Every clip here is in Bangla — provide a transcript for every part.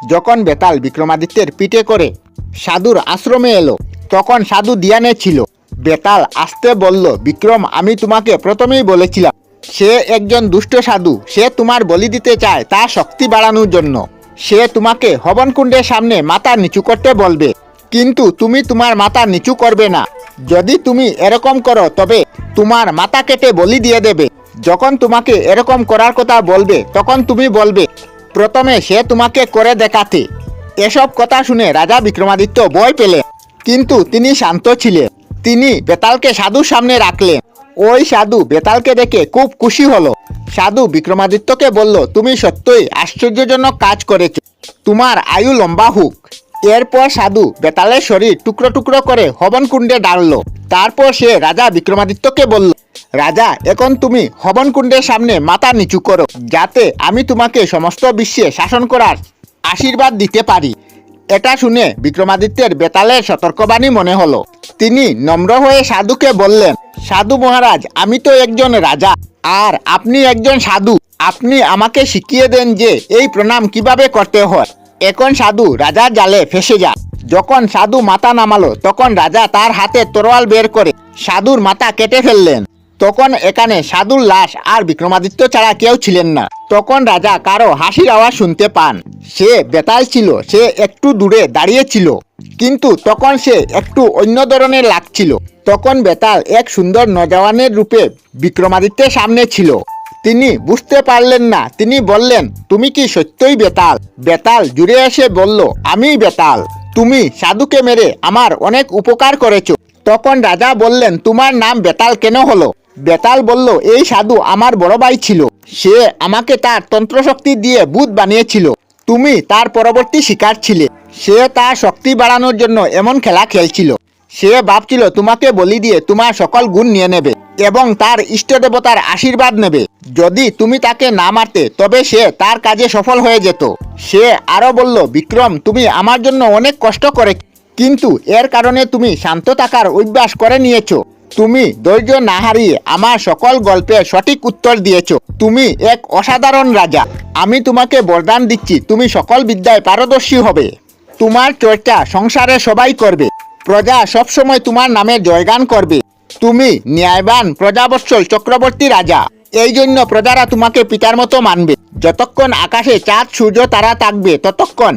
যখন বেতাল বিক্রমাদিত্যের পিঠে করে সাধুর আশ্রমে এলো, তখন সাধু ধ্যানে ছিল। বেতাল আসতে বলল, বিক্রম, আমি তোমাকে প্রথমেই বলেছিলাম সে একজন দুষ্ট সাধু। সে তোমার বলি দিতে চায় তার শক্তি বাড়ানোর জন্য। সে তোমাকে হবনকুণ্ডের সামনে মাথা নিচু করতে বলবে, কিন্তু তুমি তোমার মাথা নিচু করবে না। যদি তুমি এরকম করো তবে তোমার মাথা কেটে বলি দিয়ে দেবে। যখন তোমাকে এরকম করার কথা বলবে তখন তুমি বলবে প্রথমে সে তোমাকে করে দেখাতে। এসব কথা শুনে রাজা বিক্রমাদিত্য ভয় পেলেন, কিন্তু তিনি শান্ত ছিলেন। তিনি বেতালকে সাধুর সামনে রাখলেন। ওই সাধু বেতালকে দেখে খুব খুশি হলো। সাধু বিক্রমাদিত্যকে বলল, তুমি সত্যই আশ্চর্যজনক কাজ করেছ, তোমার আয়ু লম্বা হোক। এরপর সাধু বেতালের শরীর টুকরো টুকরো করে হবনকুণ্ডে ডাললো। তারপর সে রাজা বিক্রমাদিত্যকে বলল, রাজা, এখন তুমি হবনকুণ্ডের সামনে মাথা নিচু করো, যাতে আমি তোমাকে সমস্ত বিশ্বে শাসন করার আশীর্বাদ দিতে পারি। এটা শুনে বিক্রমাদিত্যের বেতালের সতর্কবাণী মনে হলো। তিনি নম্র হয়ে সাধুকে বললেন, সাধু মহারাজ, আমি তো একজন রাজা আর আপনি একজন সাধু। আপনি আমাকে শিখিয়ে দেন যে এই প্রণাম কিভাবে করতে হয়। এখন সাধু রাজার জালে ফেসে যায়। যখন সাধু মাথা নামালো তখন রাজা তার হাতে তরোয়াল বের করে সাধুর মাথা কেটে ফেললেন। তখন এখানে সাধুর লাশ আর বিক্রমাদিত্য ছাড়া কেউ ছিলেন না। তখন রাজা কারো হাসির আওয়াজ শুনতে পান। সে বেতাল ছিল, সে একটু দূরে দাঁড়িয়েছিল, কিন্তু তখন সে একটু অন্য ধরনের লাগছিল। তখন বেতাল এক সুন্দর নজওয়ানের রূপে বিক্রমাদিত্যের সামনে ছিল। তিনি বুঝতে পারলেন না। তিনি বললেন, তুমি কি সত্যই বেতাল? বেতাল জুড়ে এসে বলল, আমিই বেতাল। তুমি সাধুকে মেরে আমার অনেক উপকার করেছো। তখন রাজা বললেন, তোমার নাম বেতাল কেন হলো? বেতাল বলল, এই সাধু আমার বড় ভাই ছিল। সে আমাকে তার তন্ত্রশক্তি দিয়ে ভূত বানিয়েছিল। তুমি তার পরবর্তী শিকার ছিলে। সে তার শক্তি বাড়ানোর জন্য এমন খেলা খেলছিল। সে ভাবছিল তোমাকে বলি দিয়ে তোমার সকল গুণ নিয়ে নেবে এবং তার ইষ্ট দেবতার আশীর্বাদ নেবে। যদি তুমি তাকে না মারতে তবে সে তার কাজে সফল হয়ে যেত। সে আরো বলল, বিক্রম, তুমি আমার জন্য অনেক কষ্ট করে, কিন্তু এর কারণে তুমি শান্ত থাকার অভ্যাস করে নিয়েছো। তুমি ধৈর্য না হারিয়ে আমার সকল গল্পের সঠিক উত্তর দিয়েছো। তুমি এক অসাধারণ রাজা। আমি তোমাকে বরদান দিচ্ছি, তুমি সকল বিদ্যায় পারদর্শী হবে। তোমার চর্চা সংসারে সবাই করবে। প্রজা সবসময় তোমার নামে জয়গান করবে। তুমি ন্যায়বান প্রজাবৎসল চক্রবর্তী রাজা। এই জন্য প্রজারা তোমাকে পিতার মতো মানবে। যতক্ষণ আকাশে চাঁদ সূর্য তারা থাকবে ততক্ষণ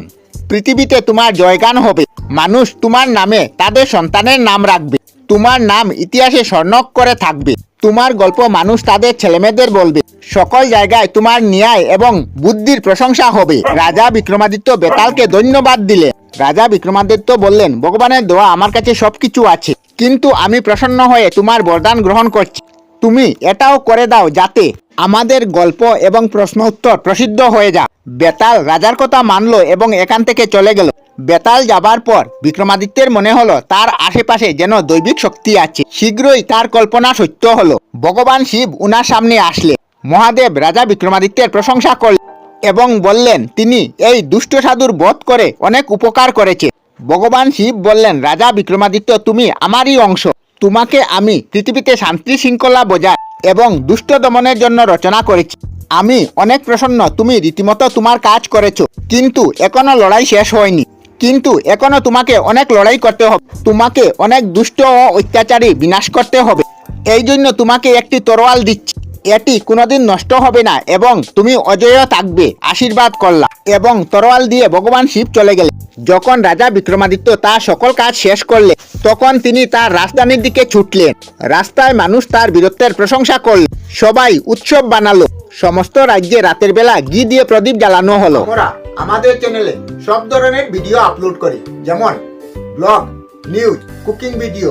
পৃথিবীতে তোমার জয়গান হবে। মানুষ তোমার নামে তাদের সন্তানের নাম রাখবে। তোমার নাম ইতিহাসে স্বর্ণক করে থাকবে। তোমার গল্প মানুষ তাদের ছেলেমেয়েদের বলবে। সকল জায়গায় তোমার ন্যায় এবং বুদ্ধির প্রশংসা হবে। রাজা বিক্রমাদিত্য বেতালকে ধন্যবাদ দিলেন। রাজা বিক্রমাদিত্য বললেন, ভগবানের দোয়া আমার কাছে সবকিছু আছে, কিন্তু আমি প্রসন্ন হয়ে তোমার বরদান গ্রহণ করছি। তুমি এটাও করে দাও যাতে আমাদের গল্প এবং প্রশ্ন উত্তর প্রসিদ্ধ হয়ে যায়। বেতাল রাজার কথা মানলো এবং এখান থেকে চলে গেল। বেতাল যাবার পর বিক্রমাদিত্যের মনে হলো তার আশেপাশে যেন দৈবিক শক্তি আছে। শীঘ্রই তার কল্পনা সত্য হলো। ভগবান শিব উনার সামনে আসলে। মহাদেব রাজা বিক্রমাদিত্যের প্রশংসা করলেন এবং বললেন তিনি এই দুষ্ট সাধুর বধ করে অনেক উপকার করেছে। ভগবান শিব বললেন, রাজা বিক্রমাদিত্য, তুমি আমারই অংশ। তোমাকে আমি পৃথিবীতে শান্তি শৃঙ্খলা বজায় এবং দুষ্ট দমনের জন্য রচনা করেছি। আমি অনেক প্রসন্ন, তুমি রীতিমতো তোমার কাজ করেছো, কিন্তু এখনো লড়াই শেষ হয়নি। কিন্তু এখনো তোমাকে অনেক লড়াই করতে হবে। তোমাকে অনেক দুষ্ট ও অত্যাচারী বিনাশ করতে হবে। এই জন্য তোমাকে একটি তরোয়াল দিচ্ছি। এটি কোনোদিন নষ্ট হবে না এবং তুমি অজেয় থাকবে। আশীর্বাদ করলাম। এবং তরোয়াল দিয়ে ভগবান শিব চলে গেলেন। যখন রাজা বিক্রমাদিত্য তার সকল কাজ শেষ করলেন তখন তিনি তার রাজধানীর দিকে ছুটলেন। রাস্তায় মানুষ তার বীরত্বের প্রশংসা করল। সবাই উৎসব বানালো। সমস্ত রাজ্যে রাতের বেলা ঘি দিয়ে প্রদীপ জ্বালানো হলো। আমরা আমাদের চ্যানেলে সব ধরনের ভিডিও আপলোড করি, যেমন ব্লগ, নিউজ, কুকিং ভিডিও,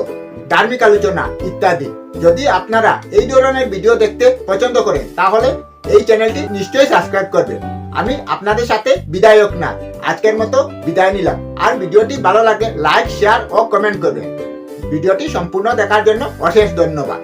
ধার্মিক আলোচনা ইত্যাদি। যদি আপনারা এই ধরনের ভিডিও দেখতে পছন্দ করেন তাহলে এই চ্যানেলটি নিশ্চয়ই সাবস্ক্রাইব করবেন। আমি আপনাদের সাথে বিদায়ক না, আজকের মতো বিদায় নিলাম। আর ভিডিওটি ভালো লাগলে লাইক, শেয়ার ও কমেন্ট করবেন। ভিডিওটি সম্পূর্ণ দেখার জন্য অশেষ ধন্যবাদ।